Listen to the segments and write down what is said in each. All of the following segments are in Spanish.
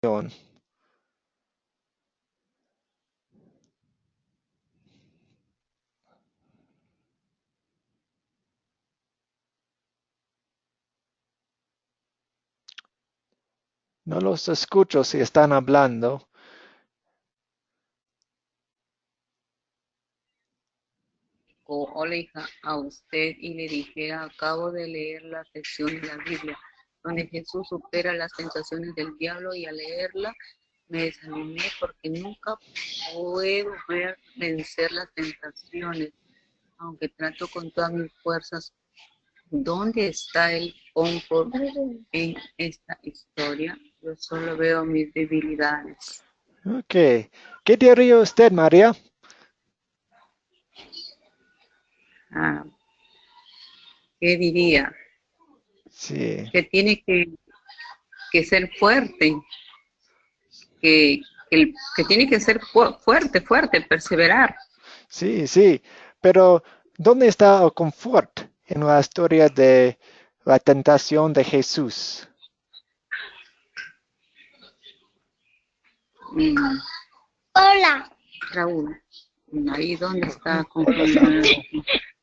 No los escucho si están hablando. Hola hija, a usted y le dije, acabo de leer la sección de la Biblia donde Jesús supera las tentaciones del diablo y al leerla me desanimé porque nunca puedo vencer las tentaciones, aunque trato con todas mis fuerzas. ¿Dónde está el confort en esta historia? Yo solo veo mis debilidades. Ok. ¿Qué diría usted, María? Ah, ¿qué diría? Sí, Que tiene que ser fuerte, que tiene que ser fuerte, perseverar. sí, sí. Pero, ¿dónde está el confort en la historia de la tentación de Jesús? Mm, Hola. Raúl, ahí donde está conforme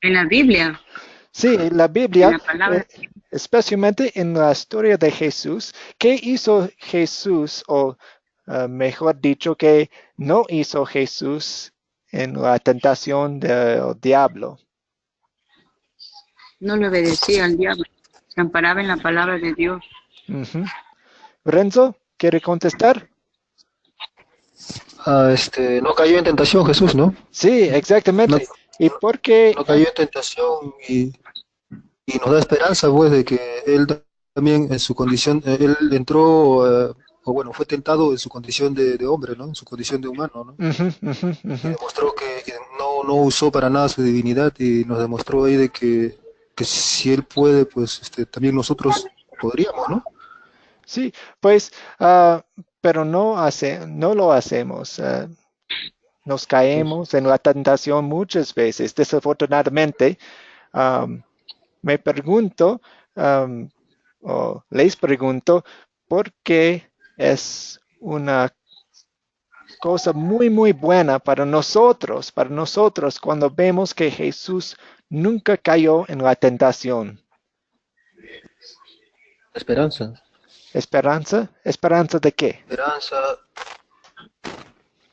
en la Biblia, Sí, la en Biblia, la palabra. especialmente en la historia de Jesús, ¿qué hizo Jesús, o mejor dicho, qué no hizo Jesús en la tentación del diablo? No le obedecía al diablo, se amparaba en la palabra de Dios. Ujú. Renzo, ¿quiere contestar? No cayó en tentación Jesús, ¿no? Sí, No, exactamente. ¿Y no, por qué? no cayó en tentación y nos da esperanza, pues, de que él también en su condición, él entró, o bueno, fue tentado en su condición de hombre, ¿no? En su condición de humano, ¿no? Ujú, ujú, Y ujú. demostró que no usó para nada su divinidad y nos demostró ahí de que si él puede, pues también nosotros podríamos, ¿no? Sí, pues, pero no lo hacemos. Nos Pues, caemos en la tentación muchas veces. Desafortunadamente, am, me pregunto, am, o les pregunto, ¿por qué es una cosa muy, muy buena para nosotros, cuando vemos que Jesús nunca cayó en la tentación? esperanza, ¿Esperanza? ¿Esperanza de qué? esperanza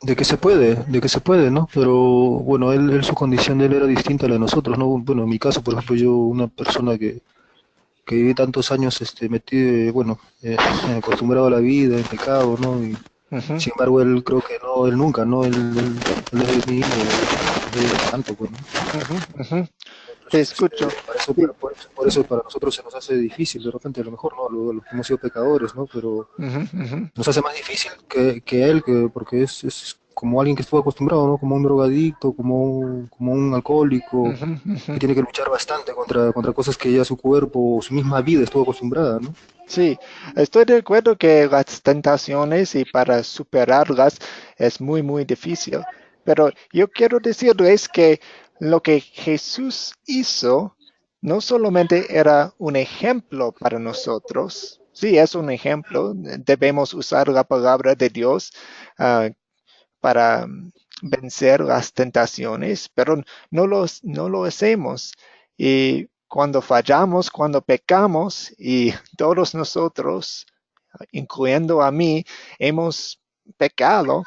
de que se puede, ¿no? Pero bueno, su condición de él era distinta a la de nosotros, ¿no? Bueno, en mi caso, por ejemplo, yo, una persona que viví tantos años metido, bueno, acostumbrado a la vida, en pecado, ¿no? Y Ujú, sin embargo, él creo que no, él nunca, ¿no? Él es mi hijo, él es santo, pues, ¿no? ujú, ujú. Te Entonces, escucho. para, por eso para nosotros se nos hace difícil, de repente, a lo mejor, ¿no? Los que hemos sido pecadores, ¿no? Pero Ujú, ujú, nos hace más difícil que a él, porque es como alguien que estuvo acostumbrado, ¿no? Como un drogadicto, como un alcohólico, ujú, ujú. que tiene que luchar bastante contra cosas que ya su cuerpo, su misma vida estuvo acostumbrada, ¿no? Sí, estoy de acuerdo que las tentaciones y para superarlas es muy, muy difícil. Pero yo quiero decirles que lo que Jesús hizo no solamente era un ejemplo para nosotros. Sí, es un ejemplo. Debemos usar la palabra de Dios ah, para vencer las tentaciones, pero no lo hacemos. Y cuando fallamos, cuando pecamos, y todos nosotros, incluyendo a mí, hemos pecado,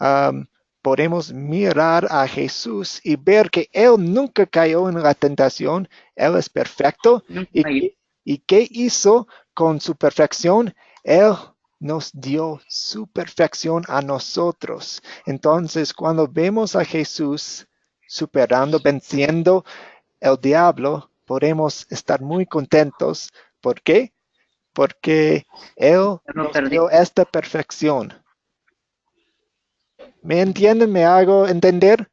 um, podemos mirar a Jesús y ver que Él nunca cayó en la tentación, Él es perfecto. ¿Y, Nunca yo. y qué hizo con su perfección? Él nos dio su perfección a nosotros. Entonces, cuando vemos a Jesús superando, venciendo el diablo, podemos estar muy contentos. ¿Por qué? Porque Él Yo lo nos perdí. dio esta perfección. ¿Me entienden? ¿Me hago entender?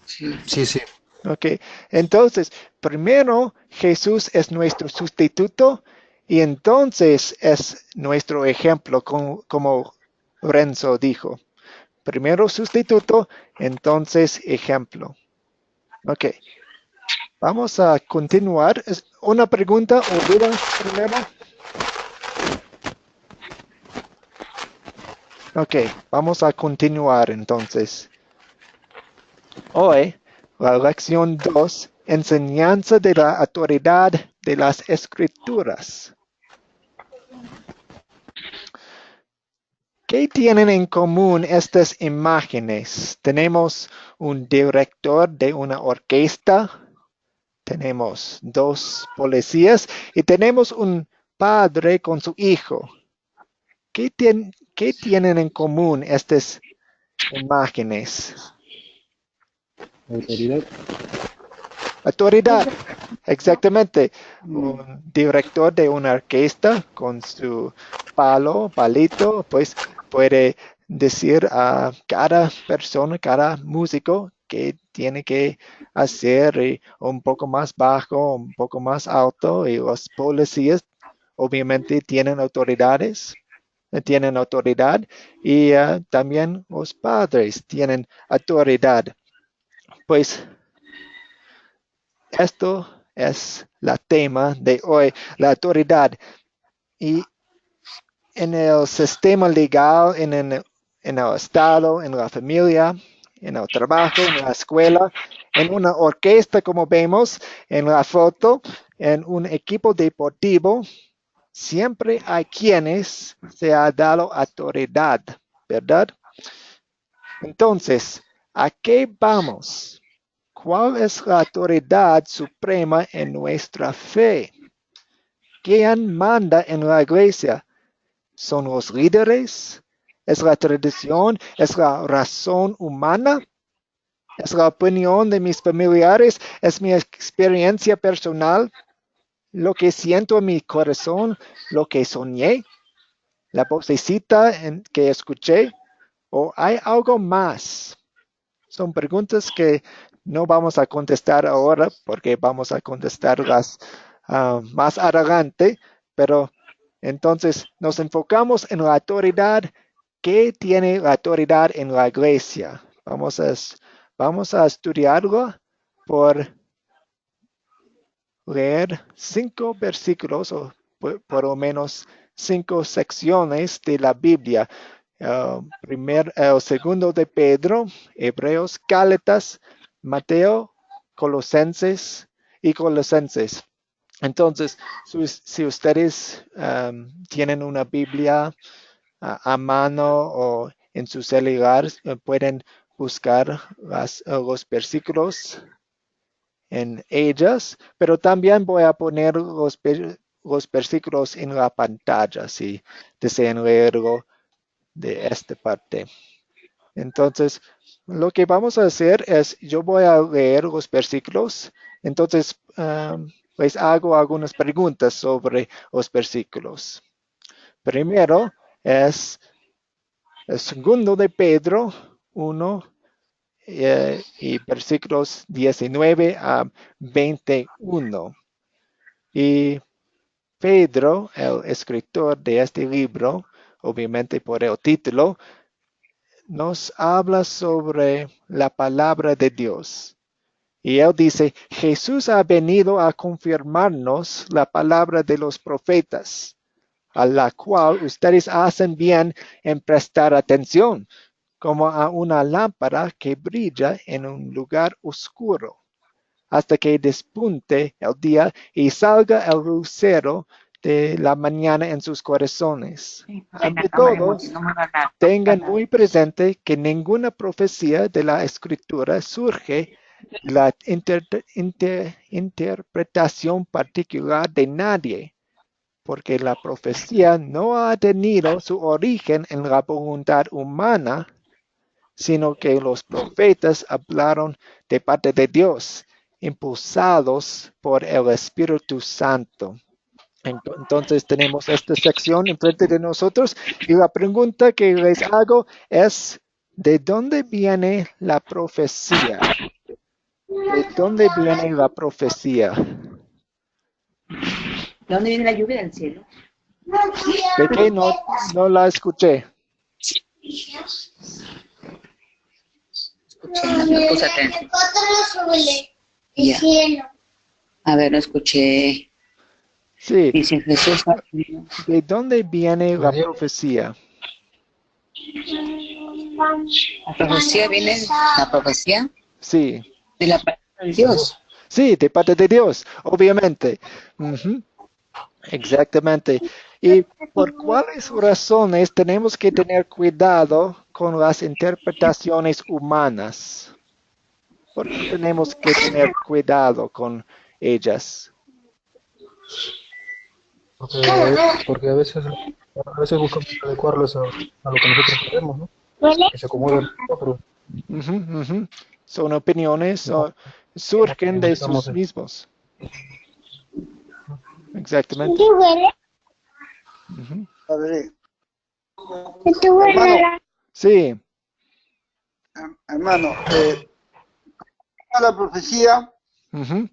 Sí. Sí, sí, Ok, entonces, primero Jesús es nuestro sustituto y entonces es nuestro ejemplo, como Renzo dijo. Primero sustituto, entonces ejemplo. Ok, vamos a continuar. Una pregunta o duda primero. Ok, vamos a continuar entonces. Hoy, la lección 2, enseñanza de la autoridad de las escrituras. ¿Qué tienen en común estas imágenes? Tenemos un director de una orquesta, tenemos dos policías y tenemos un padre con su hijo. ¿Qué tienen en común estas imágenes? Autoridad. Autoridad, exactamente. Un director de una orquesta con su palito, pues puede decir a cada persona, cada músico que tiene que hacer un poco más bajo, un poco más alto, y los policías obviamente tienen autoridad y también los padres tienen autoridad. Pues esto es el tema de hoy, la autoridad. Y en el sistema legal, en el estado, en la familia, en el trabajo, en la escuela, en una orquesta, como vemos en la foto, en un equipo deportivo, siempre hay quienes se ha dado autoridad, ¿verdad? Entonces, ¿a qué vamos? ¿Cuál es la autoridad suprema en nuestra fe? ¿Quién manda en la iglesia? ¿Son los líderes? ¿Es la tradición? ¿Es la razón humana? ¿Es la opinión de mis familiares? ¿Es mi experiencia personal? ¿Lo que siento en mi corazón? ¿Lo que soñé? ¿La vocecita que escuché? ¿O hay algo más? Son preguntas que no vamos a contestar ahora porque vamos a contestarlas más adelante, pero entonces nos enfocamos en la autoridad. ¿Qué tiene la autoridad en la iglesia? Vamos a estudiarlo por leer 5 versículos o por lo menos 5 secciones de la Biblia. El segundo de Pedro, Hebreos, Gálatas, Mateo, Colosenses y Colosenses. Entonces, si ustedes tienen una Biblia a mano o en su celular, pueden buscar los versículos en ellas, pero también voy a poner los versículos en la pantalla si desean leerlo de esta parte. Entonces, lo que vamos a hacer es, yo voy a leer los versículos, entonces les hago algunas preguntas sobre los versículos. Primero es el segundo de Pedro 1 y versículos 19 a 21. Y Pedro, el escritor de este libro, obviamente por el título, nos habla sobre la palabra de Dios. Y él dice, Jesús ha venido a confirmarnos la palabra de los profetas, a la cual ustedes hacen bien en prestar atención, como a una lámpara que brilla en un lugar oscuro, hasta que despunte el día y salga el lucero de la mañana en sus corazones. Ante todo, tengan muy presente que ninguna profecía de la Escritura surge de la interpretación particular de nadie, porque la profecía no ha tenido su origen en la voluntad humana, sino que los profetas hablaron de parte de Dios, impulsados por el Espíritu Santo. Entonces tenemos esta sección enfrente de nosotros y la pregunta que les hago es, ¿de dónde viene la profecía? ¿De dónde viene la profecía? ¿De dónde viene la lluvia del cielo? ¿De qué no la escuché? No puse atención. Ya. A ver, no escuché. Sí, Dice Jesús. ¿de dónde viene la María. profecía? La profecía viene, la profecía Sí, de la palabra de Dios. sí, de parte de Dios, obviamente. Ujú, exactamente. ¿Y por cuáles razones tenemos que tener cuidado con las interpretaciones humanas? ¿Por qué tenemos que tener cuidado con ellas? Porque, porque a veces buscamos adecuarlas a lo que nosotros queremos, ¿no? Que se acomoden a nosotros. Ujú, ujú. Son opiniones, No, no surgen de necesitamos sus mismos. Exactamente. Ujú. Padre, hermano, Sí, hermano, la profecía ujú,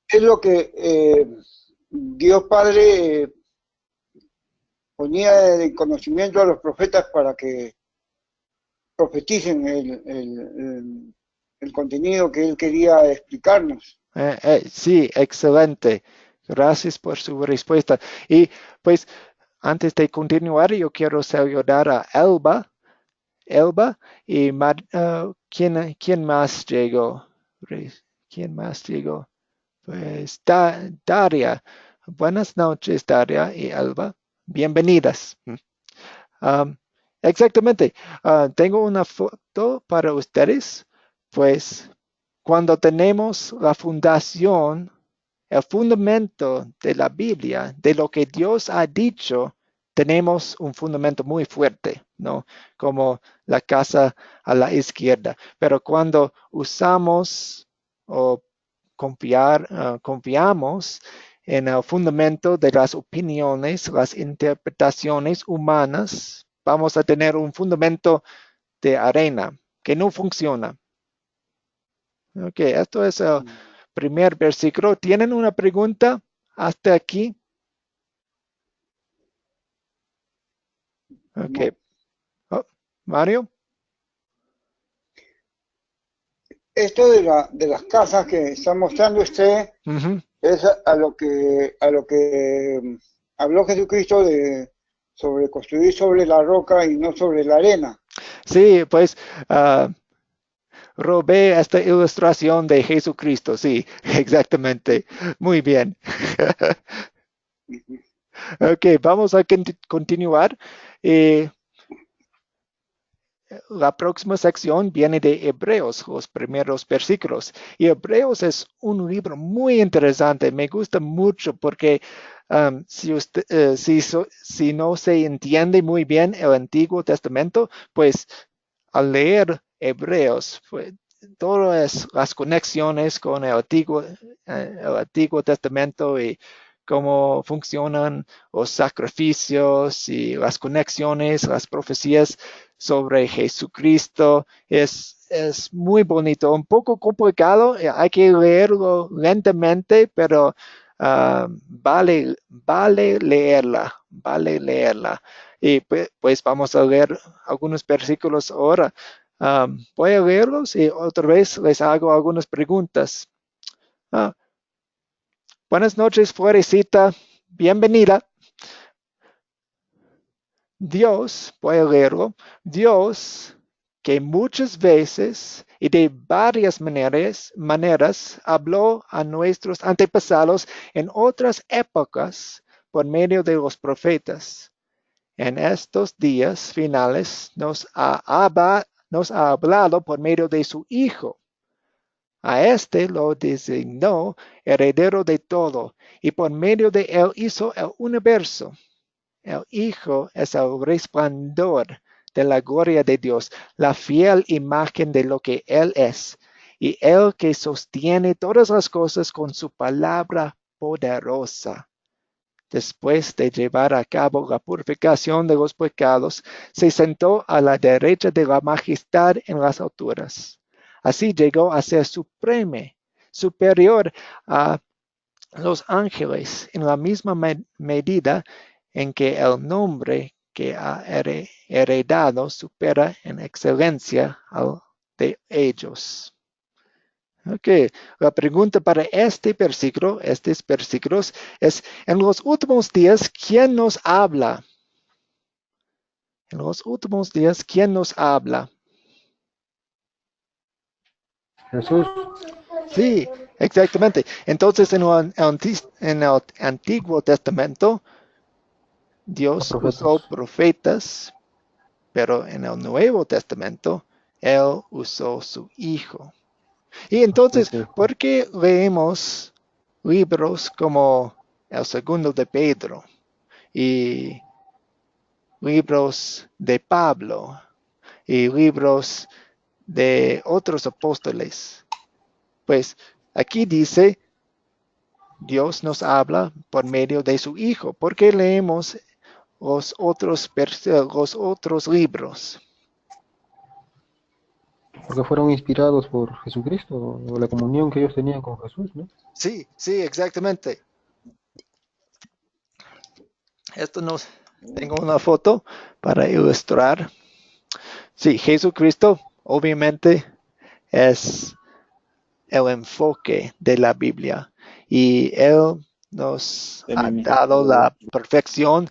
es lo que Dios Padre ponía en conocimiento a los profetas para que profeticen el contenido que Él quería explicarnos. sí, excelente. Gracias por su respuesta. Y pues antes de continuar, yo quiero saludar a Elba. Elba y ¿quién más llegó? ¿Quién más llegó? Pues Daria. Buenas noches, Daria y Elba. Bienvenidas. Um, exactamente. Tengo una foto para ustedes. Pues cuando tenemos la fundación, el fundamento de la Biblia, de lo que Dios ha dicho, tenemos un fundamento muy fuerte, ¿no? Como la casa a la izquierda. Pero cuando usamos o confiamos en el fundamento de las opiniones, las interpretaciones humanas, vamos a tener un fundamento de arena que no funciona. Ok, esto es el primer versículo. ¿Tienen una pregunta hasta aquí? Ok. No. Oh, Mario. Esto de las casas que está mostrando usted Ujú. es a lo que habló Jesucristo sobre construir sobre la roca y no sobre la arena. Sí, pues robé esta ilustración de Jesucristo. Sí, exactamente. Muy bien. Ok, vamos a continuar. Eh, La próxima sección viene de Hebreos, los primeros versículos. Y Hebreos es un libro muy interesante. Me gusta mucho porque si no se entiende muy bien el Antiguo Testamento, pues al leer Hebreos, pues, todas las conexiones con el Antiguo Testamento y cómo funcionan los sacrificios y las conexiones, las profecías sobre Jesucristo. Es muy bonito, un poco complicado, hay que leerlo lentamente, pero vale leerla, vale leerla. Y pues vamos a leer algunos versículos ahora. Voy a leerlos y otra vez les hago algunas preguntas. Ah, buenas noches, Florecita. Bienvenida. Dios, voy a leerlo. Dios que muchas veces y de varias maneras habló a nuestros antepasados en otras épocas por medio de los profetas. En estos días finales nos ha hablado por medio de su Hijo. A este lo designó heredero de todo, y por medio de él hizo el universo. El Hijo es el resplandor de la gloria de Dios, la fiel imagen de lo que Él es, y Él que sostiene todas las cosas con su palabra poderosa. Después de llevar a cabo la purificación de los pecados, se sentó a la derecha de la majestad en las alturas. Así llegó a ser superior a los ángeles en la misma medida en que el nombre que ha heredado supera en excelencia al de ellos. Ok, la pregunta para estos versículos es, en los últimos días, ¿quién nos habla? En los últimos días, ¿quién nos habla? Jesús, Sí, exactamente. Entonces, en el Antiguo Testamento, los Dios usó profetas. profetas, pero en el Nuevo Testamento, Él usó su Hijo. Y Fue entonces, su hijo. ¿por qué leemos libros como el segundo de Pedro y libros de Pablo y libros de otros apóstoles? Pues aquí dice, Dios nos habla por medio de su Hijo. ¿Por qué leemos los otros libros? Porque fueron inspirados por Jesucristo, o la comunión que ellos tenían con Jesús, ¿no? Sí, sí, exactamente. Esto nos tengo una foto para ilustrar. Sí, Jesucristo obviamente es el enfoque de la Biblia y Él nos ha dado la perfección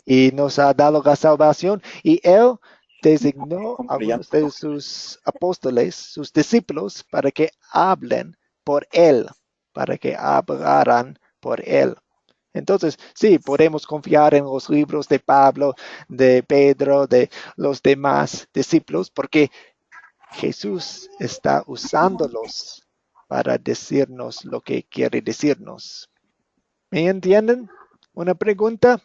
y nos ha dado la salvación y Él designó a algunos de sus apóstoles, sus discípulos, para que hablen por Él, para que hablaran por Él. Entonces, sí, podemos confiar en los libros de Pablo, de Pedro, de los demás discípulos, porque Jesús está usándolos para decirnos lo que quiere decirnos. ¿Me entienden? ¿Una pregunta?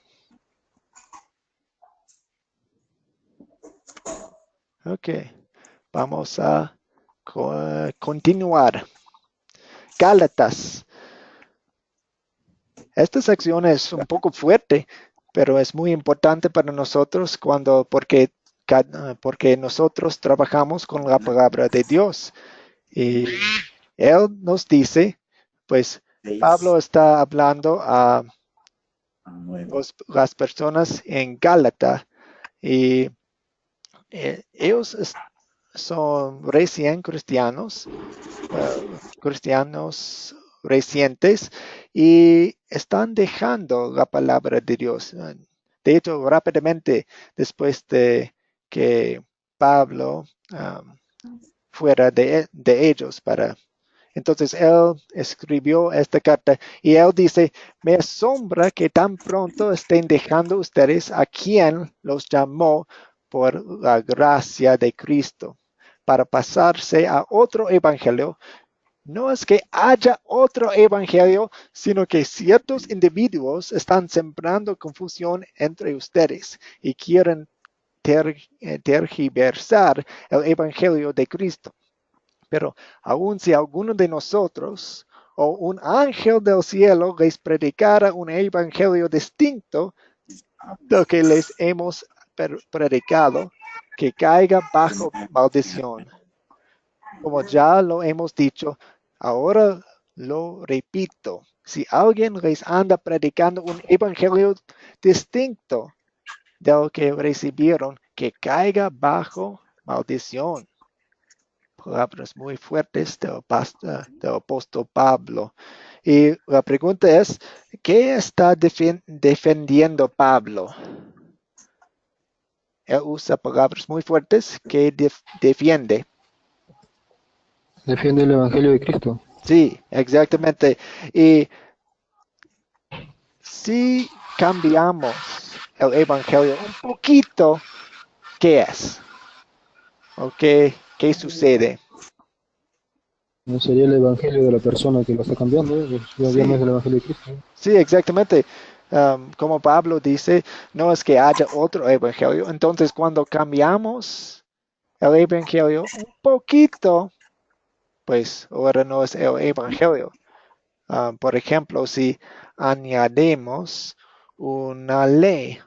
Ok, vamos a continuar. Gálatas. Esta sección es un poco fuerte, pero es muy importante para nosotros porque nosotros trabajamos con la palabra de Dios. Y Él nos dice, pues Pablo está hablando a las personas en Gálata y ellos son recién cristianos, cristianos recientes y están dejando la palabra de Dios. De hecho, rápidamente después de que Pablo fuera de ellos entonces él escribió esta carta y él dice, me asombra que tan pronto estén dejando ustedes a quien los llamó por la gracia de Cristo para pasarse a otro evangelio. No es que haya otro evangelio, sino que ciertos individuos están sembrando confusión entre ustedes y quieren tergiversar el evangelio de Cristo. Pero aun si alguno de nosotros o un ángel del cielo les predicara un evangelio distinto del que les hemos predicado, que caiga bajo maldición. Como ya lo hemos dicho, ahora lo repito. Si alguien les anda predicando un evangelio distinto del que recibieron, que caiga bajo maldición. Palabras muy fuertes del apóstol Pablo. Y la pregunta es, ¿qué está defendiendo Pablo? Él usa palabras muy fuertes que defiende. Defiende el Evangelio de Cristo. Sí, exactamente. Y si cambiamos el evangelio un poquito, ¿qué es? ¿O qué sucede? No sería el Evangelio de la persona que lo está cambiando, ¿eh? Pues ya no es Sí, el Evangelio de Cristo. sí, exactamente. Como Pablo dice, no es que haya otro evangelio. Entonces, cuando cambiamos el evangelio un poquito, pues ahora no es el evangelio. Por ejemplo, si añadimos una ley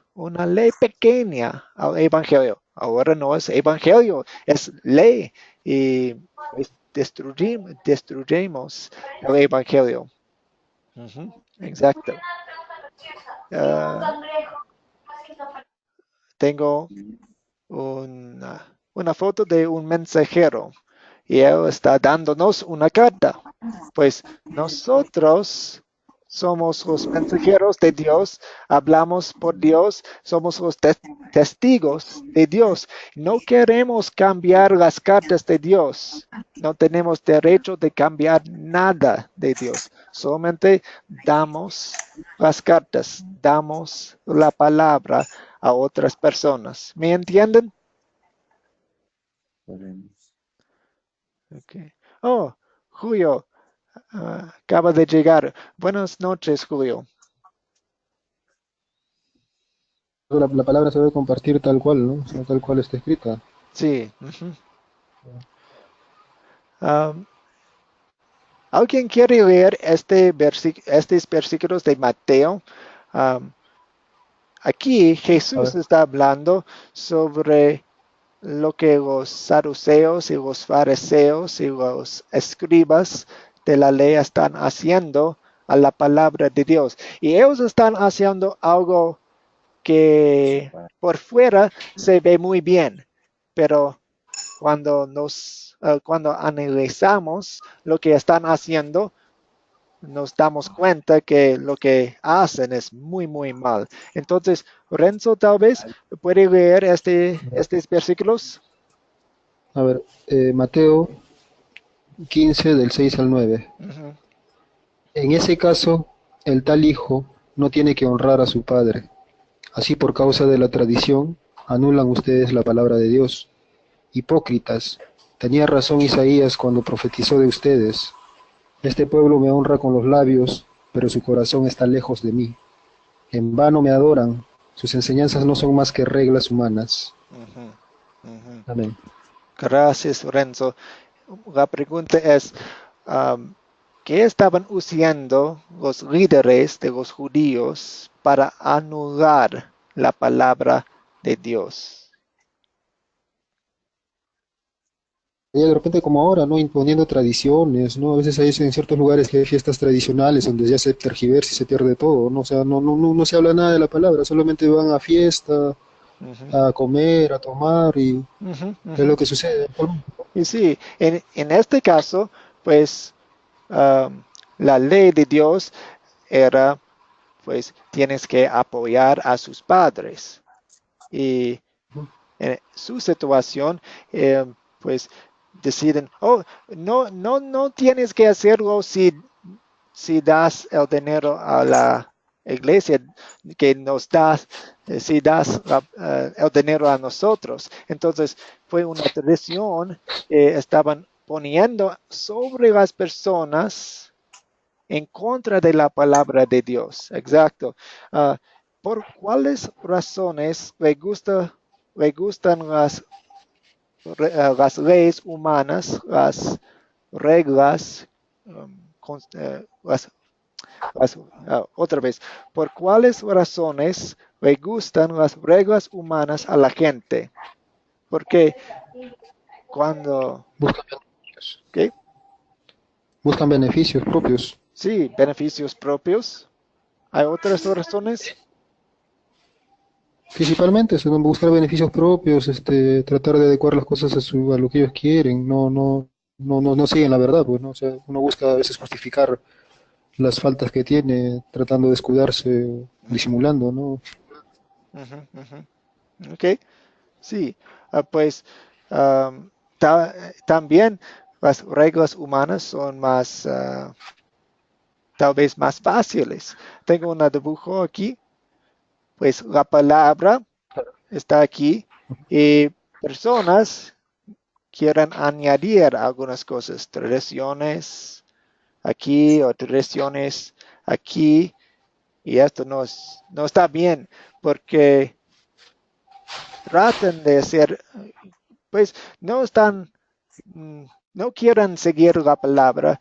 pequeña al evangelio, ahora no es evangelio, es ley. Y pues, destruimos el evangelio. Ujú, exacto. Ah, tengo una foto de un mensajero y él está dándonos una carta. Pues nosotros somos los mensajeros de Dios, hablamos por Dios, somos los testigos de Dios. No queremos cambiar las cartas de Dios. No tenemos derecho de cambiar nada de Dios. Solamente damos las cartas, damos la palabra a otras personas. ¿Me entienden? Okay. Oh, Julio, acaba de llegar. Buenas noches, Julio. La palabra se debe compartir tal cual, ¿no? O sea, tal cual está escrita. Sí. Ujú. Um, ¿Alguien quiere leer estos versículos de Mateo? Um, Aquí A Jesús ver. está hablando sobre lo que los saduceos y los fariseos y los escribas de la ley están haciendo a la palabra de Dios. Y ellos están haciendo algo que por fuera se ve muy bien, pero cuando analizamos lo que están haciendo, nos damos cuenta que lo que hacen es muy, muy mal. Entonces, Renzo tal vez puede leer estos versículos. A ver, Mateo 15 del 6 al 9. Ujú, En ese caso, el tal hijo no tiene que honrar a su padre. Así por causa de la tradición, anulan ustedes la palabra de Dios. Hipócritas, tenía razón Isaías cuando profetizó de ustedes. Este pueblo me honra con los labios, pero su corazón está lejos de mí. En vano me adoran, sus enseñanzas no son más que reglas humanas. ujú, ujú. Amén. Gracias, Renzo. La pregunta es, ¿qué estaban usando los líderes de los judíos para anular la palabra de Dios? Y de repente como ahora, ¿no? Imponiendo tradiciones, ¿no? A veces hay en ciertos lugares que hay fiestas tradicionales donde ya se tergiversa y se pierde todo, ¿no? O sea, no se habla nada de la palabra, solamente van a fiesta, Ujú, a comer, a tomar y ujú, es ujú. lo que sucede. Y sí, en este caso, pues la ley de Dios era, pues tienes que apoyar a sus padres. Y en su situación, pues deciden, oh, no tienes que hacerlo si das el dinero a la iglesia que nos das, si das el dinero a nosotros. Entonces fue una tradición que estaban poniendo sobre las personas en contra de la palabra de Dios. Exacto. Ah, ¿Por cuáles razones le gustan las leyes humanas, las reglas, otra vez, ¿por cuáles razones le gustan las reglas humanas a la gente? Porque cuando, Buscan beneficios, ¿qué? buscan beneficios propios. Sí, beneficios propios. ¿Hay otras razones? Principalmente, eso, ¿no? Buscar beneficios propios, tratar de adecuar las cosas a lo que ellos quieren, no siguen la verdad, pues, ¿no? O sea, uno busca a veces justificar las faltas que tiene, tratando de escudarse, Ujú, disimulando, ¿no? ujú, ujú. Ok, sí, pues am, también las reglas humanas son más, tal vez más fáciles. Tengo un dibujo aquí, pues la palabra está aquí y personas quieren añadir algunas cosas, tradiciones aquí o tradiciones aquí, y esto no está bien porque tratan de hacer, pues no están, no quieren seguir la palabra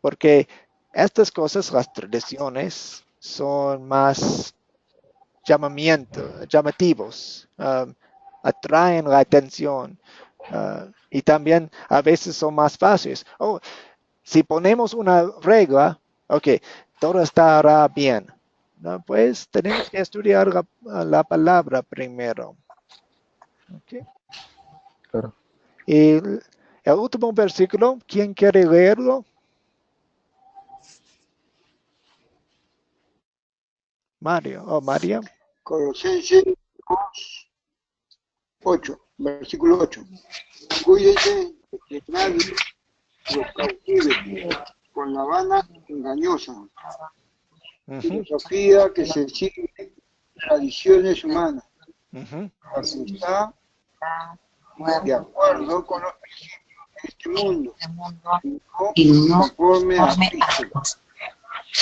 porque estas cosas, las tradiciones, son más llamativos, atraen la atención y también a veces son más fáciles. Oh, si ponemos una regla, ok, todo estará bien. No, pues tenemos que estudiar la palabra primero. Okay. Claro. Y el último versículo, ¿quién quiere leerlo? Mario o María. Colosenses 8, versículo 8. Cuídense de que nadie los cautive con la vana engañosa, Ujú, filosofía que se sigue tradiciones humanas, ujú. la que está de acuerdo con los principios de este mundo, y no conforme a Cristo.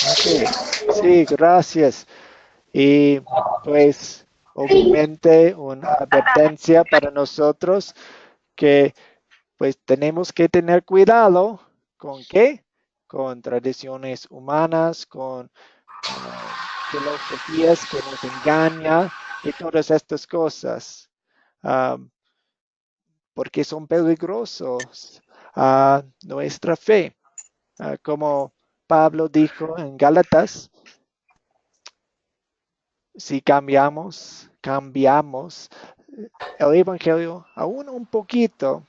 Ok, sí, gracias. Y pues obviamente una advertencia para nosotros que pues tenemos que tener cuidado con qué, con tradiciones humanas, con filosofías que nos engañan y todas estas cosas, ah, porque son peligrosos a nuestra fe. Como Pablo dijo en Gálatas, si cambiamos el evangelio aún un poquito,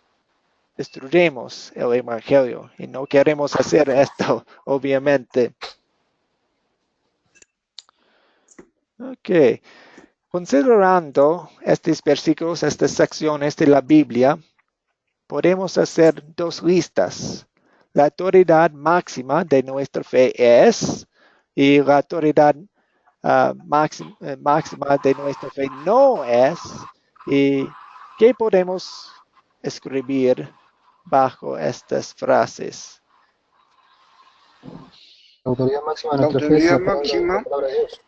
destruiremos el evangelio y no queremos hacer esto, obviamente. Ok, considerando estos versículos, estas secciones de la Biblia, podemos hacer dos listas. La autoridad máxima de nuestra fe es, y la autoridad máxima de nuestra fe no es, y qué podemos escribir bajo estas frases. La autoridad máxima de La nuestra fe es autoridad la máxima, palabra de Dios.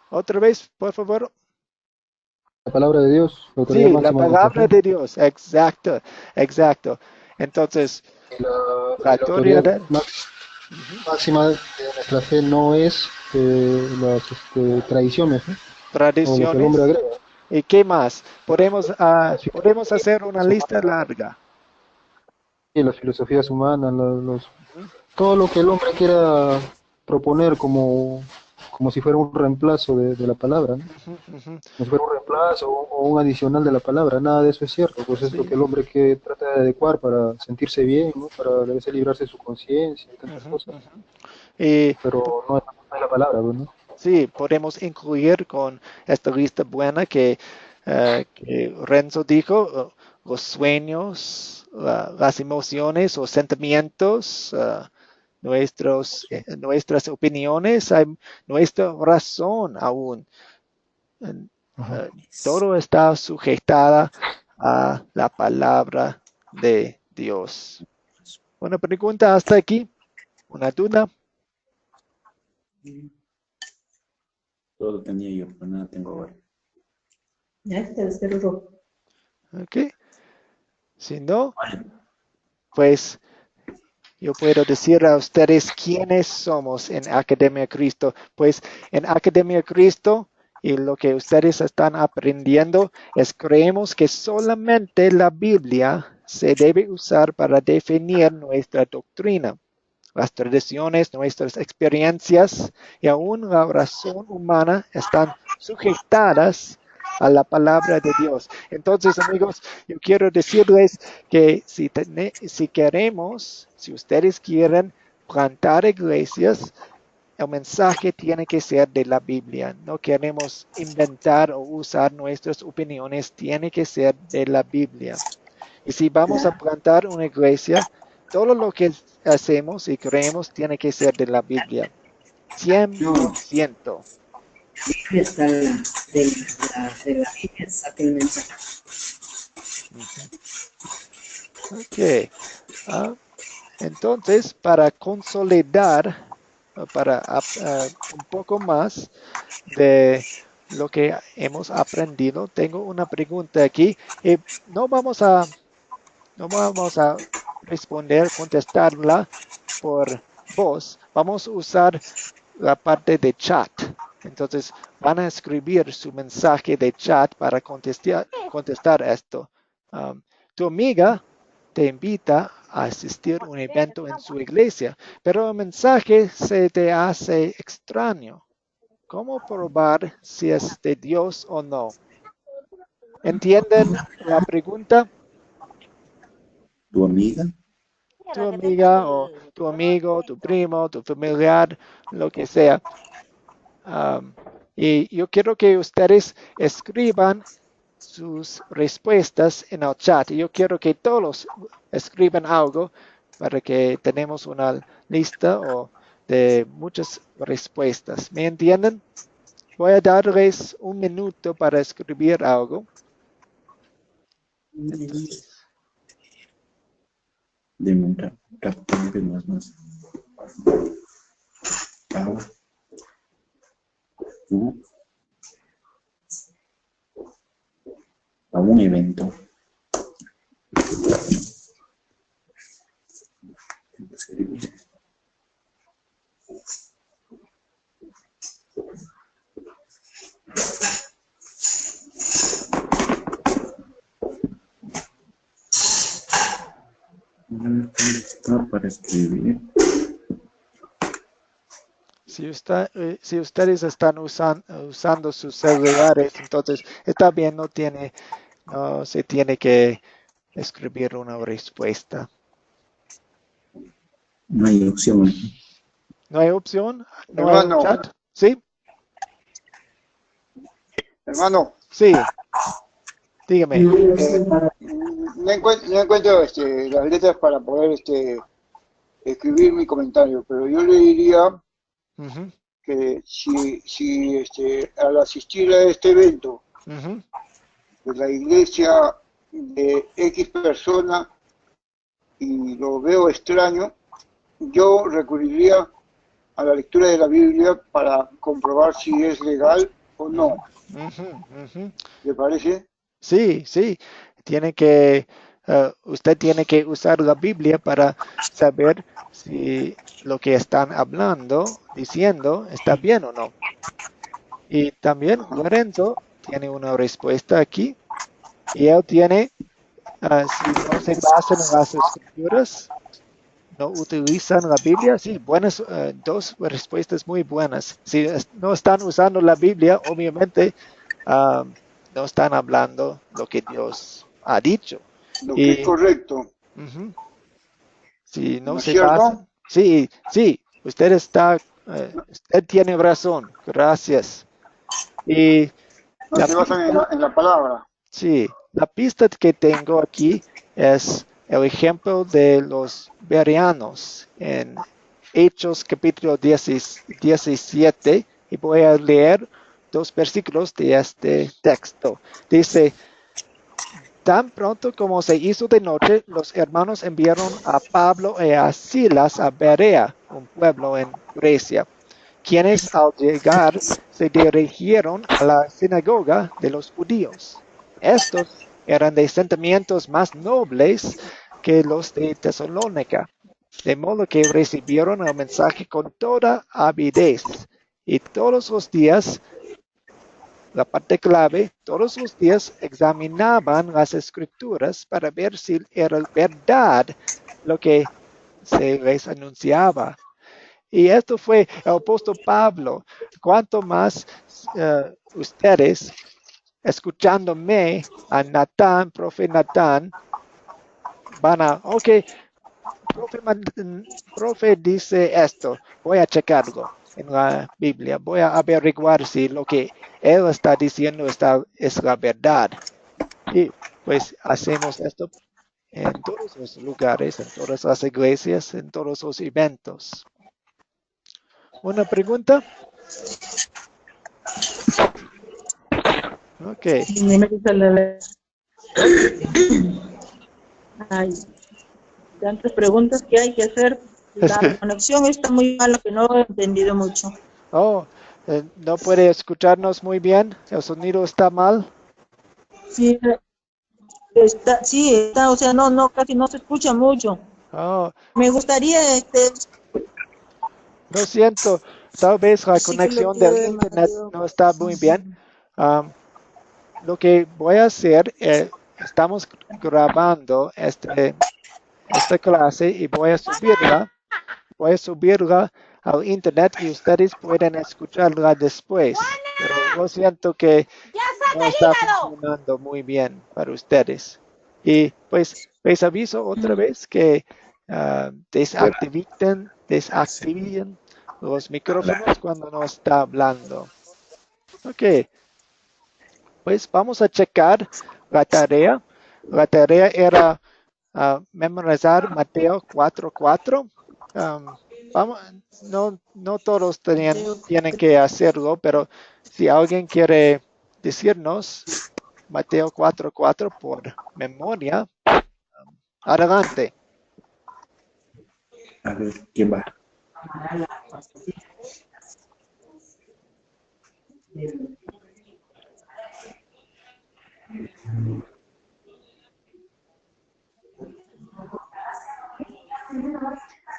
Otra vez, por favor. La palabra de Dios, la autoridad Sí, la máxima de nuestra palabra fe. de Dios, exacto, exacto. Entonces, Y la la autoridad autoridad, ujú, máxima de nuestra fe no es las tradiciones, ¿no? O lo que el hombre tradiciones, agrega. ¿y qué más? Las Podemos hacer una filosofías lista humanas, larga. y las filosofías humanas, Ujú, todo lo que el hombre quiera proponer como si fuera un reemplazo de la palabra, ¿no? ujú, ujú. Como si fuera un reemplazo o un adicional de la palabra, nada de eso es cierto, pues es lo Sí, que el hombre que trata de adecuar para sentirse bien, ¿no? Para a veces librarse de su conciencia y tantas ujú, cosas, ujú. Y pero no es la palabra, pues, ¿no? sí, podemos incluir con esta lista buena que Renzo dijo, los sueños, las emociones o sentimientos, nuestras opiniones, hay nuestra razón aún. Ajá. Eh, Todo está sujetada a la palabra de Dios. Una pregunta hasta aquí, una duda. Todo tenía yo, pero nada tengo ahora. Ok. Si no, pues yo puedo decir a ustedes quiénes somos en Academia Cristo. Pues en Academia Cristo y lo que ustedes están aprendiendo es creemos que solamente la Biblia se debe usar para definir nuestra doctrina. Las tradiciones, nuestras experiencias y aún la razón humana están sujetadas a la palabra de Dios. Entonces, amigos, yo quiero decirles que si queremos, si ustedes quieren plantar iglesias, el mensaje tiene que ser de la Biblia. No queremos inventar o usar nuestras opiniones, tiene que ser de la Biblia. Y si vamos a plantar una iglesia, todo lo que hacemos y creemos tiene que ser de la Biblia. No, 100%. Biblia está de la Biblia saca el mensaje. Ujú. Ok. Ah, entonces, para consolidar, para un poco más de lo que hemos aprendido, tengo una pregunta aquí. Y no vamos a responder, contestarla por voz. Vamos a usar la parte de chat. Entonces van a escribir su mensaje de chat para contestar esto. Um, Tu amiga te invita a asistir a un evento en su iglesia, pero el mensaje se te hace extraño. ¿Cómo probar si es de Dios o no? ¿Entienden la pregunta? ¿Tu amiga? Tu amiga o tu amigo, tu primo, tu familiar, lo que sea. Y yo quiero que ustedes escriban sus respuestas en el chat. Yo quiero que todos escriban algo para que tenemos una lista de muchas respuestas. ¿Me entienden? Voy a darles un minuto para escribir algo. Dime un transporte más. A un evento. ¿Dónde está para escribir? Si ustedes están usando sus celulares, entonces está bien, no se tiene que escribir una respuesta. No hay opción. ¿No hay opción? ¿No hay un Hermano, chat? ¿Sí? hermano, Sí. Dígame. no encuentro las letras para poder escribir mi comentario, pero yo le diría Ujú, que si al asistir a este evento ujú. de la iglesia de X persona y lo veo extraño, yo recurriría a la lectura de la Biblia para comprobar si es legal o no. Ujú, ujú. ¿Le parece? Sí, sí. Usted tiene que usar la Biblia para saber si lo que están hablando, diciendo, está bien o no. Y también Lorenzo tiene una respuesta aquí. Y él tiene, si no se basan en las escrituras, no utilizan la Biblia. Sí, buenas, dos respuestas muy buenas. Si no están usando la Biblia, obviamente no están hablando lo que Dios ha dicho. Lo que es Y correcto, ujú, si no ¿no es se cierto? basan, sí, sí, usted tiene razón. Gracias. Y No la se basan pista, en la palabra. sí, la pista que tengo aquí es el ejemplo de los bereanos en Hechos capítulo 17 y voy a leer dos versículos de este texto. Dice, tan pronto como se hizo de noche, los hermanos enviaron a Pablo y a Silas a Berea, un pueblo en Grecia, quienes al llegar se dirigieron a la sinagoga de los judíos. Estos eran de sentimientos más nobles que los de Tesalónica, de modo que recibieron el mensaje con toda avidez y todos los días, la parte clave, todos los días examinaban las escrituras para ver si era verdad lo que se les anunciaba. Y esto fue el apóstol Pablo. Cuanto más ustedes, escuchándome a Natán, profe Natán, van a, ok, profe dice esto, voy a checarlo en la Biblia, voy a averiguar si lo que él está diciendo es la verdad. Y pues hacemos esto en todos los lugares, en todas las iglesias, en todos los eventos. ¿Una pregunta? Ok. Hay tantas preguntas que hay que hacer. La conexión está muy mala, que no he entendido mucho. Oh, ¿no puede escucharnos muy bien? ¿El sonido está mal? Sí, o sea, casi no se escucha mucho. Oh, Me gustaría, lo siento. Tal vez la sí que lo conexión del quiero internet demasiado. no está muy bien. Lo que voy a hacer, estamos grabando esta clase y voy a subirla al internet y ustedes pueden escucharla después. Pero lo siento que no está funcionando muy bien para ustedes. Y pues les aviso otra vez que desactiven los micrófonos cuando no está hablando. Ok, pues vamos a checar la tarea. La tarea era memorizar Mateo 4:4. Vamos, no todos tienen que hacerlo, pero si alguien quiere decirnos Mateo 4:4 por memoria, adelante. A ver, ¿quién va?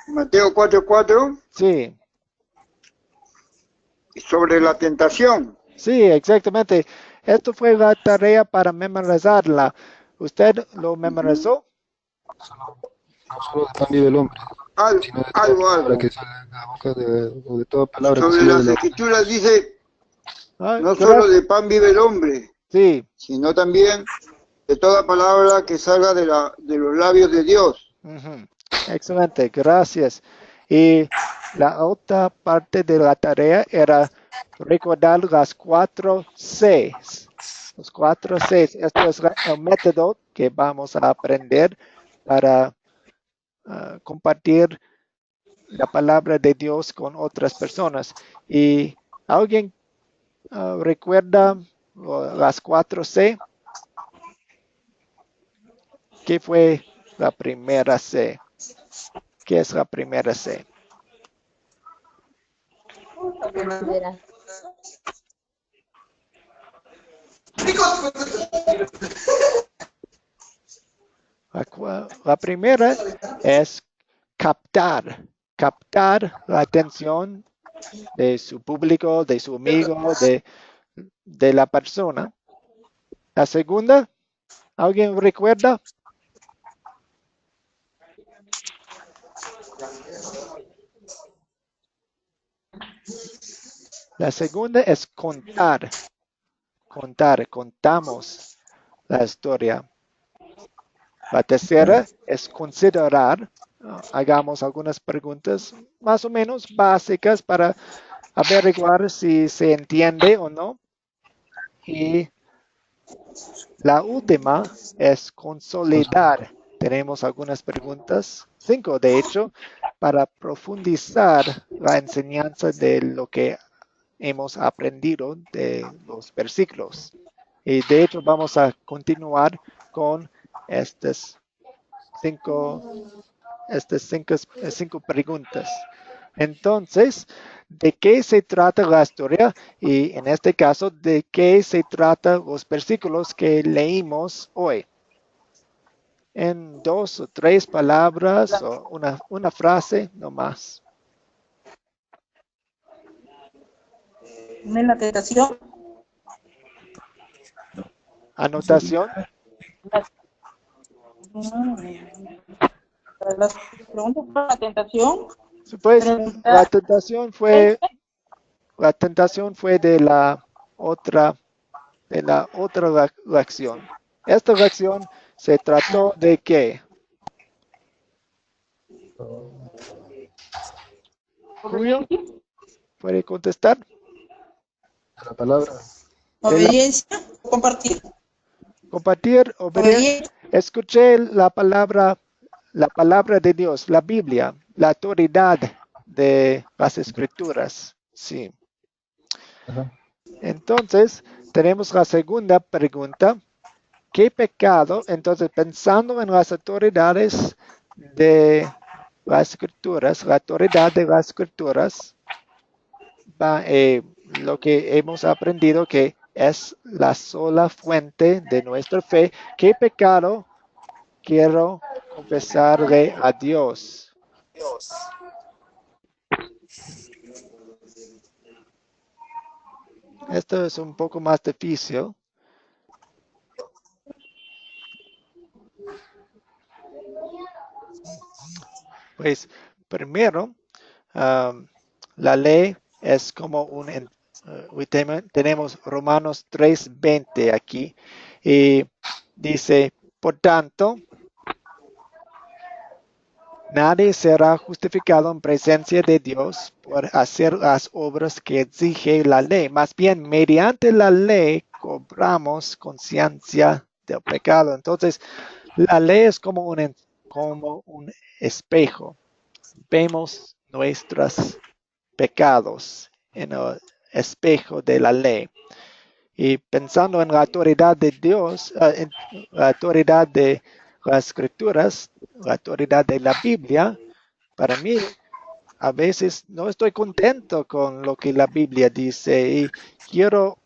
Mateo 4:4, Sí, sobre la tentación. sí, exactamente. Esto fue la tarea para memorizarla. ¿Usted lo memorizó? No solo de pan vive el hombre, sino de toda palabra Algo. que sale de la boca o de toda palabra que Sobre sale de las la boca. escrituras dice, no solo Gracias. de pan vive el hombre, Sí. sino también de toda palabra que salga de los labios de Dios. Ujú. Excelente, gracias. Y la otra parte de la tarea era recordar las 4 Cs. Los 4 Cs. Esto es el método que vamos a aprender para compartir la palabra de Dios con otras personas. ¿Y alguien recuerda las 4 C? ¿Qué fue la primera C? ¿Qué es la primera C? Primavera. La primera es captar la atención de su público, de su amigo, de la persona. La segunda, ¿alguien recuerda? La segunda es contar. Contamos la historia. La tercera es considerar. Hagamos algunas preguntas más o menos básicas para averiguar si se entiende o no. Y la última es consolidar. Tenemos algunas preguntas, 5 de hecho, para profundizar la enseñanza de lo que hemos aprendido de los versículos. Y de hecho vamos a continuar con estas cinco preguntas. Entonces, ¿de qué se trata la historia? Y en este caso, ¿de qué se trata los versículos que leímos hoy? En 2 o 3 palabras o una frase no más. En la tentación, Anotación. las preguntas para la tentación, Pues la preguntar tentación fue de la otra lección. Esta lección se trató de ¿qué? Julio, ¿puede contestar? La palabra. obediencia o compartir. Compartir, obediencia. Escuché la palabra de Dios, la Biblia, la autoridad de las escrituras. Sí. Ajá. Entonces, tenemos la segunda pregunta. ¿Qué pecado? Entonces, pensando en las autoridades de las escrituras, la autoridad de las escrituras, lo que hemos aprendido que es la sola fuente de nuestra fe. ¿Qué pecado quiero confesarle a Dios? Esto es un poco más difícil. Pues primero, la ley es como tenemos Romanos 3:20 aquí y dice, por tanto, Nadie será justificado en presencia de Dios por hacer las obras que exige la ley. Más bien, mediante la ley cobramos conciencia del pecado. Entonces, la ley es como un espejo. Vemos nuestros pecados en el espejo de la ley. Y pensando en la autoridad de Dios, en la autoridad de las escrituras, la autoridad de la Biblia, para mí, a veces no estoy contento con lo que la Biblia dice y quiero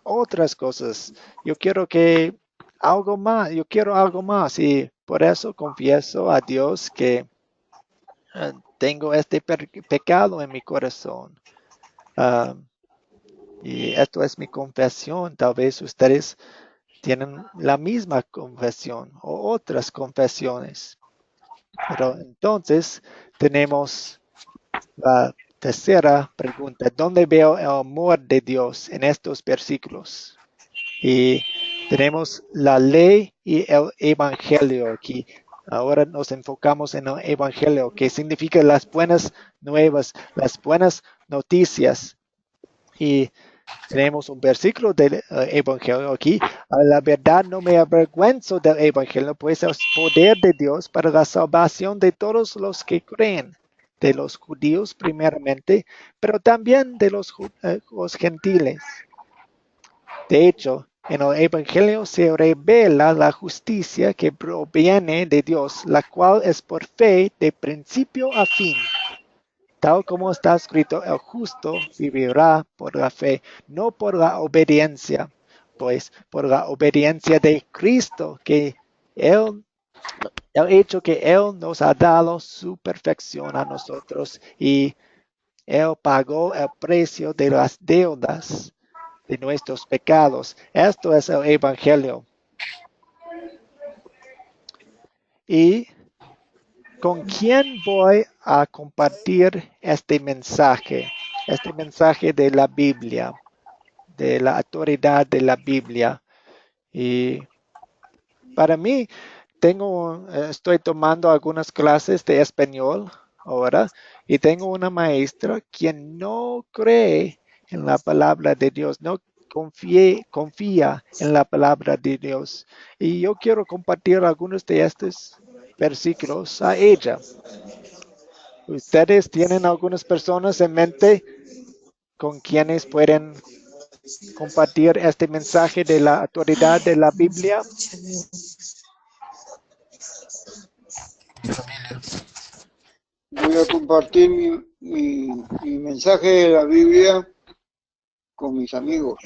otras cosas. Yo quiero que algo más, yo quiero algo más y por eso confieso a Dios que tengo este pecado en mi corazón. Ah, y esto es mi confesión. Tal vez ustedes tienen la misma confesión o otras confesiones. Pero entonces tenemos la tercera pregunta. ¿Dónde veo el amor de Dios en estos versículos? Y tenemos la ley y el evangelio aquí. Ahora nos enfocamos en el evangelio, que significa las buenas nuevas, las buenas noticias. Y tenemos un versículo del Evangelio aquí. A la verdad no me avergüenzo del Evangelio, pues es poder de Dios para la salvación de todos los que creen, de los judíos primeramente, pero también de los gentiles. De hecho, en el Evangelio se revela la justicia que proviene de Dios, la cual es por fe de principio a fin. Tal como está escrito, el justo vivirá por la fe, no por la obediencia, pues por la obediencia de Cristo, que el hecho que Él nos ha dado su perfección a nosotros y Él pagó el precio de las deudas de nuestros pecados. Esto es el Evangelio. ¿Y con quién voy a compartir este mensaje? Este mensaje de la Biblia, de la autoridad de la Biblia. Y para mí, estoy tomando algunas clases de español ahora y tengo una maestra quien no cree en la palabra de Dios, no confía en la palabra de Dios. Y yo quiero compartir algunos de estos versículos a ella. ¿Ustedes tienen algunas personas en mente con quienes pueden compartir este mensaje de la autoridad de la Biblia? Voy a compartir mi mensaje de la Biblia con mis amigos,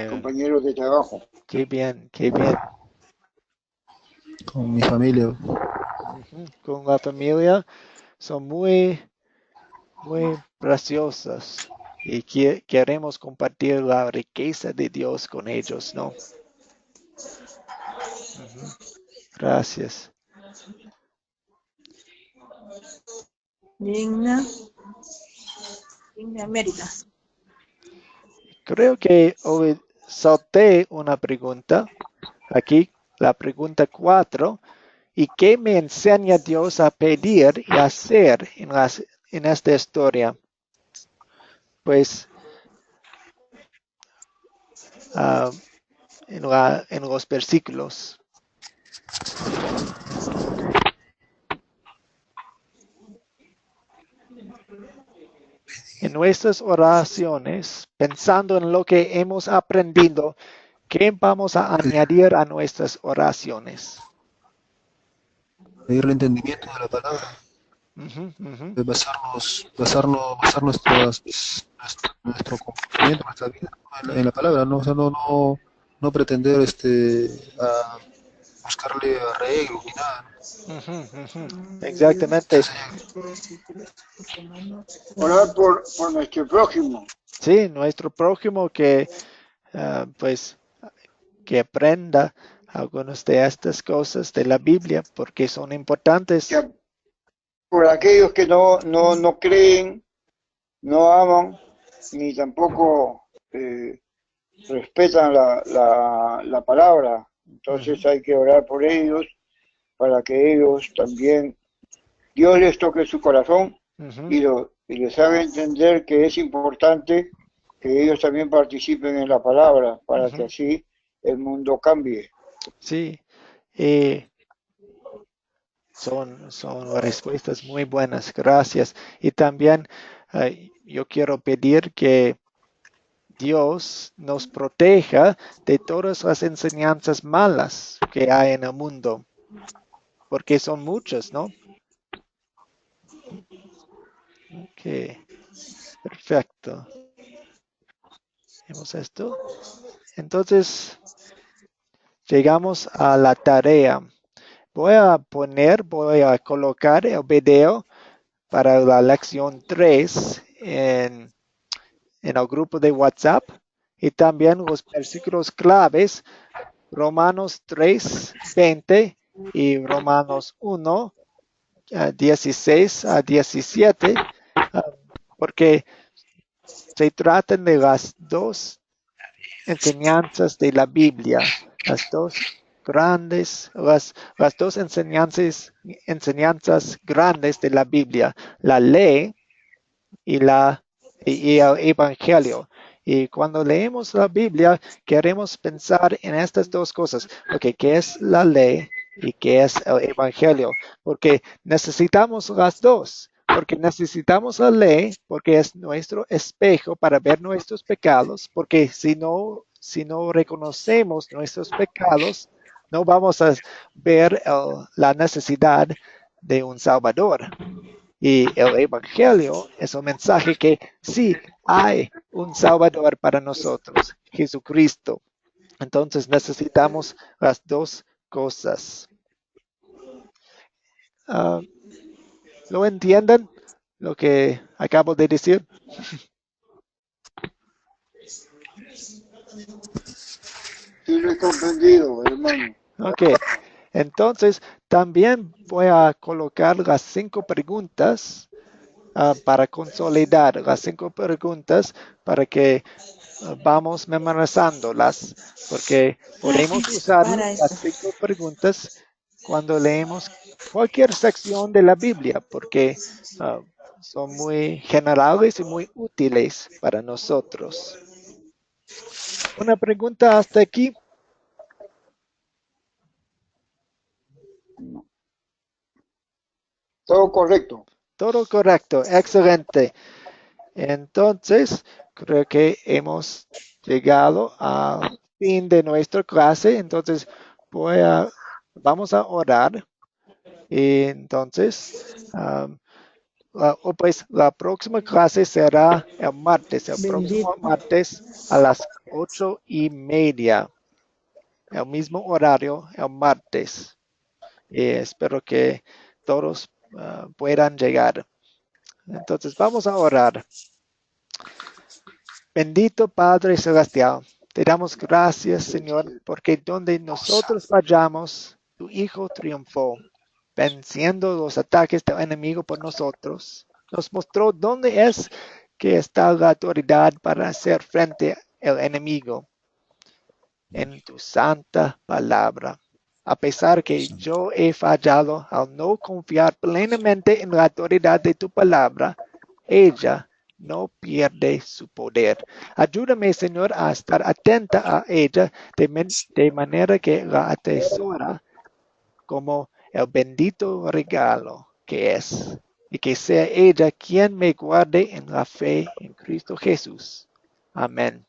compañeros de trabajo. Qué bien, qué bien. Con mi familia. Con la familia son muy, muy preciosas y queremos compartir la riqueza de Dios con ellos, ¿no? Gracias. Digna América. Creo que hoy salté una pregunta. Aquí, la pregunta 4. ¿Y qué me enseña Dios a pedir y hacer en esta historia? Pues en los versículos. En nuestras oraciones, pensando en lo que hemos aprendido, ¿qué vamos a añadir a nuestras oraciones? Pedir el entendimiento de la palabra. Basar nuestro comportamiento, nuestra vida en la palabra, ¿no? O sea, no pretender a buscarle arreglos ni nada. Exactamente. Orar por nuestro prójimo. Sí, nuestro prójimo que pues que aprenda algunas de estas cosas de la Biblia porque son importantes. Que por aquellos que no creen, no aman, ni tampoco respetan la palabra. Entonces hay que orar por ellos para que ellos también Dios les toque su corazón Ujú. y les haga entender que es importante que ellos también participen en la palabra para que Ujú. así el mundo cambie. Sí, son respuestas muy buenas, gracias. Y también yo quiero pedir que Dios nos proteja de todas las enseñanzas malas que hay en el mundo, porque son muchas, ¿no? Ok, perfecto. Vemos esto. Entonces, llegamos a la tarea. Voy a colocar el video para la lección 3 en el grupo de WhatsApp y también los versículos claves, Romanos 3, 20 y Romanos 1, 16 a 17, porque se tratan de las dos enseñanzas de la Biblia, las dos grandes, las dos enseñanzas grandes de la Biblia, la ley y y el Evangelio. Y cuando leemos la Biblia, queremos pensar en estas dos cosas. Okay, ¿qué es la ley y qué es el Evangelio? Porque necesitamos las dos. Porque necesitamos la ley, porque es nuestro espejo para ver nuestros pecados. Porque si no reconocemos nuestros pecados, no vamos a ver la necesidad de un Salvador. Y el Evangelio es un mensaje que sí hay un Salvador para nosotros, Jesucristo. Entonces necesitamos las dos cosas. Ah, ¿Lo entienden lo que acabo de decir? Sí, lo he comprendido, hermano. Ok, entonces también voy a colocar las 5 preguntas para consolidar las 5 preguntas para que vamos memorizándolas, porque podemos usar Para las esto. 5 preguntas cuando leemos cualquier sección de la Biblia, porque son muy generales y muy útiles para nosotros. Una pregunta hasta aquí. Todo correcto. Todo correcto, excelente. Entonces, creo que hemos llegado al fin de nuestra clase. Entonces, vamos a orar. Y entonces, pues la próxima clase será el próximo Bendito. martes a las 8:30, el mismo horario, el martes. Y espero que todos puedan llegar. Entonces, vamos a orar. Bendito Padre Celestial, te damos gracias, Señor, porque donde nosotros vayamos, tu Hijo triunfó, venciendo los ataques del enemigo por nosotros. Nos mostró dónde es que está la autoridad para hacer frente al enemigo en tu santa palabra. A pesar que yo he fallado al no confiar plenamente en la autoridad de tu palabra, ella no pierde su poder. Ayúdame, Señor, a estar atenta a ella de manera que la atesora como el bendito regalo que es, y que sea ella quien me guarde en la fe en Cristo Jesús. Amén.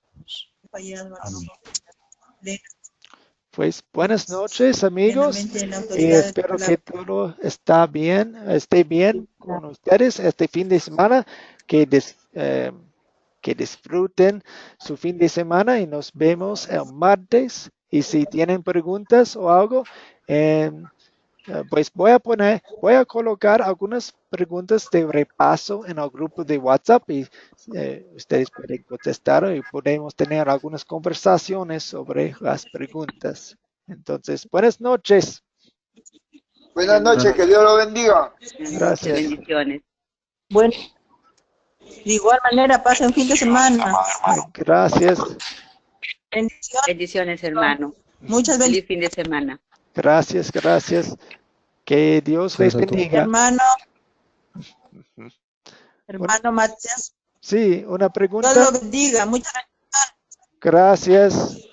Pues buenas noches, amigos. Plenamente en la Y autoridad de tu espero que palabra. todo esté bien con ustedes este fin de semana. Que, que disfruten su fin de semana y nos vemos el martes. Y si tienen preguntas o algo, pues voy a colocar algunas preguntas de repaso en el grupo de WhatsApp y ustedes pueden contestar y podemos tener algunas conversaciones sobre las preguntas. Entonces, buenas noches. Buenas noches, que Dios lo bendiga. Buenas noches, Gracias. bendiciones. Bueno, de igual manera, pasen fin de semana. Gracias. Bendiciones. Bendiciones, hermano. Muchas Feliz bendiciones, fin de semana. Gracias, gracias. Que Dios les Gracias a todos. bendiga. hermano. Hermano Matías, Sí, una Dios pregunta. lo bendiga. Muchas Gracias. gracias.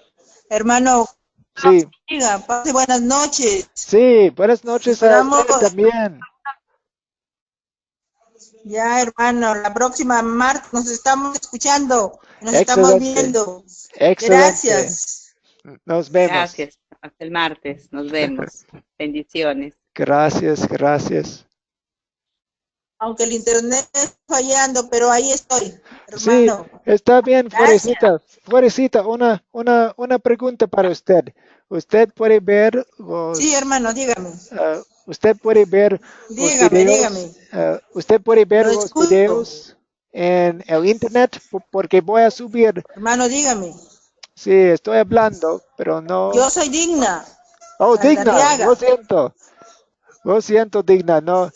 Hermano, Dios lo Sí, bendiga. Pase buenas noches. sí, buenas noches a Esperamos, usted también. ya hermano, la próxima martes nos estamos escuchando, nos estamos Excelente, viendo. excelente. Gracias. Nos vemos. Gracias. Hasta el martes. Nos vemos. Bendiciones. Gracias, gracias. Aunque el internet está fallando, pero ahí estoy, Sí, hermano. está bien, Gracias. Florecita, una pregunta para usted. Usted puede ver los, Sí, hermano, dígame. usted puede ver los Dígame, videos, dígame. usted puede ver Lo los escucho. videos en el internet porque voy a subir. Hermano, dígame. Sí, estoy hablando, pero no. Yo soy Digna. Oh, Digna, Saldarriaga. lo siento, Digna, no.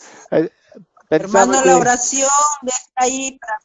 Pensaba Hermano, la que, oración está ahí para